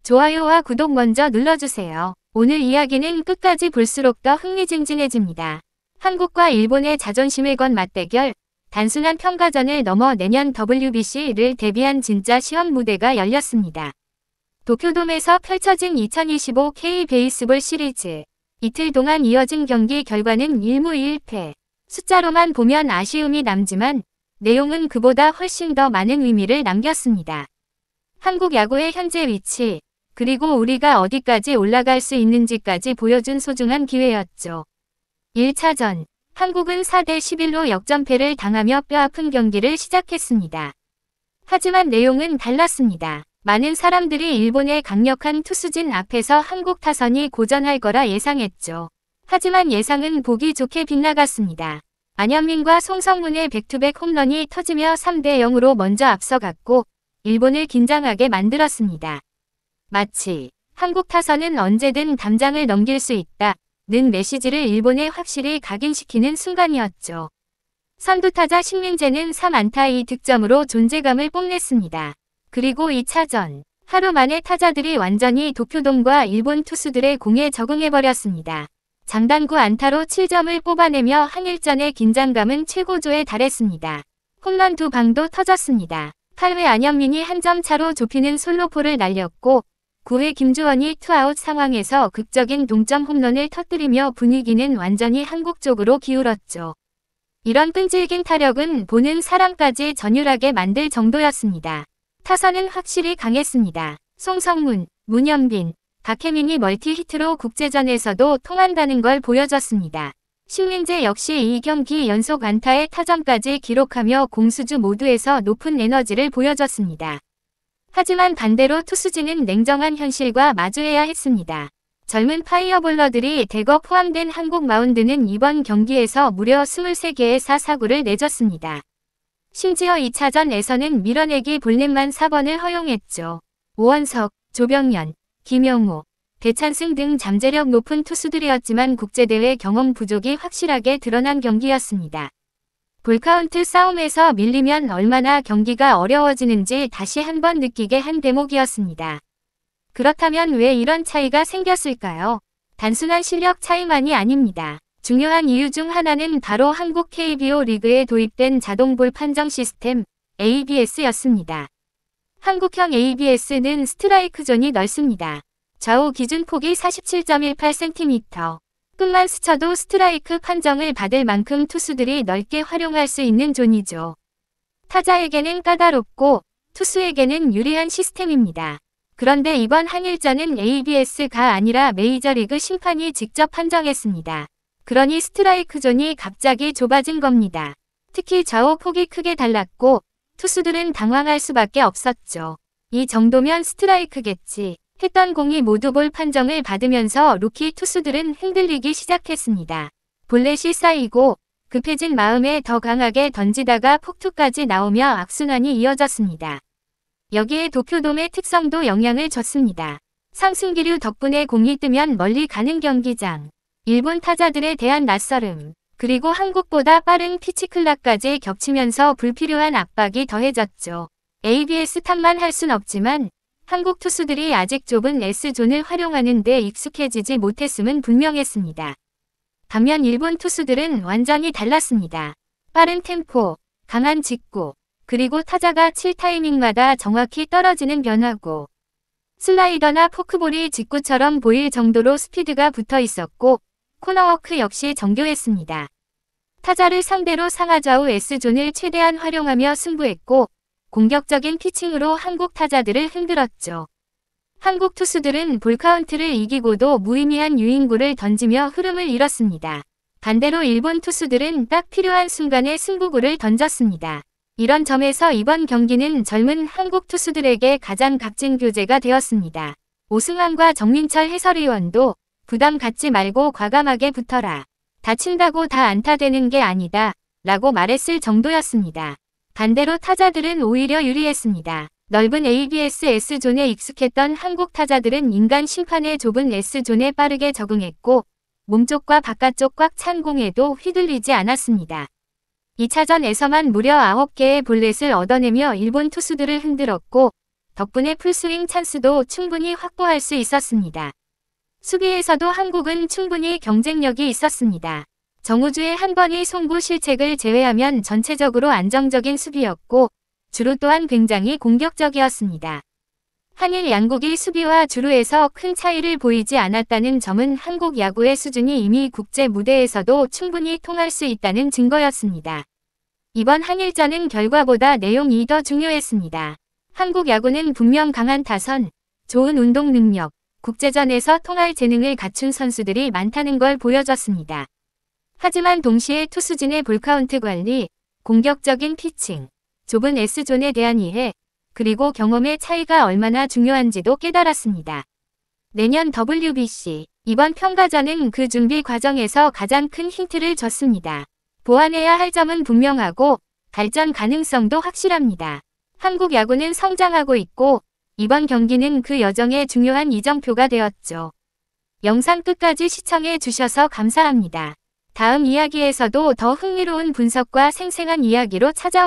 좋아요와 구독 먼저 눌러주세요. 오늘 이야기는 끝까지 볼수록 더 흥미진진해집니다. 한국과 일본의 자존심을 건 맞대결, 단순한 평가전을 넘어 내년 WBC를 대비한 진짜 시험 무대가 열렸습니다. 도쿄돔에서 펼쳐진 2025 K-베이스볼 시리즈. 이틀 동안 이어진 경기 결과는 1무 1패. 숫자로만 보면 아쉬움이 남지만 내용은 그보다 훨씬 더 많은 의미를 남겼습니다. 한국 야구의 현재 위치, 그리고 우리가 어디까지 올라갈 수 있는지까지 보여준 소중한 기회였죠. 1차전, 한국은 4대11로 역전패를 당하며 뼈아픈 경기를 시작했습니다. 하지만 내용은 달랐습니다. 많은 사람들이 일본의 강력한 투수진 앞에서 한국 타선이 고전할 거라 예상했죠. 하지만 예상은 보기 좋게 빗나갔습니다. 안현민과 송성문의 백투백 홈런이 터지며 3대0으로 먼저 앞서갔고 일본을 긴장하게 만들었습니다. 마치 한국 타선은 언제든 담장을 넘길 수 있다는 메시지를 일본에 확실히 각인시키는 순간이었죠. 선두타자 신민재는 3안타 2득점으로 존재감을 뽐냈습니다. 그리고 2차전, 하루 만에 타자들이 완전히 도쿄돔과 일본 투수들의 공에 적응해버렸습니다. 장단구 안타로 7점을 뽑아내며 한일전의 긴장감은 최고조에 달했습니다. 홈런 2방도 터졌습니다. 8회 안현민이 한 점 차로 좁히는 솔로포를 날렸고 9회 김주원이 투아웃 상황에서 극적인 동점 홈런을 터뜨리며 분위기는 완전히 한국 쪽으로 기울었죠. 이런 끈질긴 타력은 보는 사람까지 전율하게 만들 정도였습니다. 타선은 확실히 강했습니다. 송성문, 문현빈, 박혜민이 멀티히트로 국제전에서도 통한다는 걸 보여줬습니다. 신민재 역시 2경기 연속 안타의 타점까지 기록하며 공수주 모두에서 높은 에너지를 보여줬습니다. 하지만 반대로 투수진은 냉정한 현실과 마주해야 했습니다. 젊은 파이어볼러들이 대거 포함된 한국 마운드는 이번 경기에서 무려 23개의 사사구를 내줬습니다. 심지어 2차전에서는 밀어내기 볼넷만 4번을 허용했죠. 오원석, 조병현, 김영호, 배찬승 등 잠재력 높은 투수들이었지만 국제대회 경험 부족이 확실하게 드러난 경기였습니다. 볼카운트 싸움에서 밀리면 얼마나 경기가 어려워지는지 다시 한번 느끼게 한 대목이었습니다. 그렇다면 왜 이런 차이가 생겼을까요? 단순한 실력 차이만이 아닙니다. 중요한 이유 중 하나는 바로 한국 KBO 리그에 도입된 자동볼 판정 시스템 ABS였습니다. 한국형 ABS는 스트라이크 존이 넓습니다. 좌우 기준폭이 47.18cm. 끝만 스쳐도 스트라이크 판정을 받을 만큼 투수들이 넓게 활용할 수 있는 존이죠. 타자에게는 까다롭고 투수에게는 유리한 시스템입니다. 그런데 이번 한일전은 ABS가 아니라 메이저리그 심판이 직접 판정했습니다. 그러니 스트라이크 존이 갑자기 좁아진 겁니다. 특히 좌우 폭이 크게 달랐고 투수들은 당황할 수밖에 없었죠. 이 정도면 스트라이크겠지 했던 공이 모두 볼 판정을 받으면서 루키 투수들은 흔들리기 시작했습니다. 볼넷이 쌓이고 급해진 마음에 더 강하게 던지다가 폭투까지 나오며 악순환이 이어졌습니다. 여기에 도쿄돔의 특성도 영향을 줬습니다. 상승기류 덕분에 공이 뜨면 멀리 가는 경기장, 일본 타자들에 대한 낯설음, 그리고 한국보다 빠른 피치클락까지 겹치면서 불필요한 압박이 더해졌죠. ABS 탓만 할 순 없지만 한국 투수들이 아직 좁은 S존을 활용하는 데 익숙해지지 못했음은 분명했습니다. 반면 일본 투수들은 완전히 달랐습니다. 빠른 템포, 강한 직구, 그리고 타자가 칠 타이밍마다 정확히 떨어지는 변화구. 슬라이더나 포크볼이 직구처럼 보일 정도로 스피드가 붙어 있었고 코너워크 역시 정교했습니다. 타자를 상대로 상하좌우 S존을 최대한 활용하며 승부했고 공격적인 피칭으로 한국 타자들을 흔들었죠. 한국 투수들은 볼카운트를 이기고도 무의미한 유인구를 던지며 흐름을 잃었습니다. 반대로 일본 투수들은 딱 필요한 순간에 승부구를 던졌습니다. 이런 점에서 이번 경기는 젊은 한국 투수들에게 가장 값진 교재가 되었습니다. 오승환과 정민철 해설위원도 부담 갖지 말고 과감하게 붙어라. 다친다고 다 안타 되는 게 아니다. 라고 말했을 정도였습니다. 반대로 타자들은 오히려 유리했습니다. 넓은 ABS S존에 익숙했던 한국 타자들은 인간 심판의 좁은 S존에 빠르게 적응했고 몸쪽과 바깥쪽 꽉 찬 공에도 휘둘리지 않았습니다. 2차전에서만 무려 9개의 볼넷을 얻어내며 일본 투수들을 흔들었고 덕분에 풀스윙 찬스도 충분히 확보할 수 있었습니다. 수비에서도 한국은 충분히 경쟁력이 있었습니다. 정우주의 한 번의 송구 실책을 제외하면 전체적으로 안정적인 수비였고 주루 또한 굉장히 공격적이었습니다. 한일 양국이 수비와 주루에서 큰 차이를 보이지 않았다는 점은 한국 야구의 수준이 이미 국제 무대에서도 충분히 통할 수 있다는 증거였습니다. 이번 한일전은 결과보다 내용이 더 중요했습니다. 한국 야구는 분명 강한 타선, 좋은 운동 능력, 국제전에서 통할 재능을 갖춘 선수들이 많다는 걸 보여줬습니다. 하지만 동시에 투수진의 볼카운트 관리, 공격적인 피칭, 좁은 S존에 대한 이해, 그리고 경험의 차이가 얼마나 중요한지도 깨달았습니다. 내년 WBC, 이번 평가전은 그 준비 과정에서 가장 큰 힌트를 줬습니다. 보완해야 할 점은 분명하고 발전 가능성도 확실합니다. 한국 야구는 성장하고 있고 이번 경기는 그 여정의 중요한 이정표가 되었죠. 영상 끝까지 시청해 주셔서 감사합니다. 다음 이야기에서도 더 흥미로운 분석과 생생한 이야기로 찾아오겠습니다.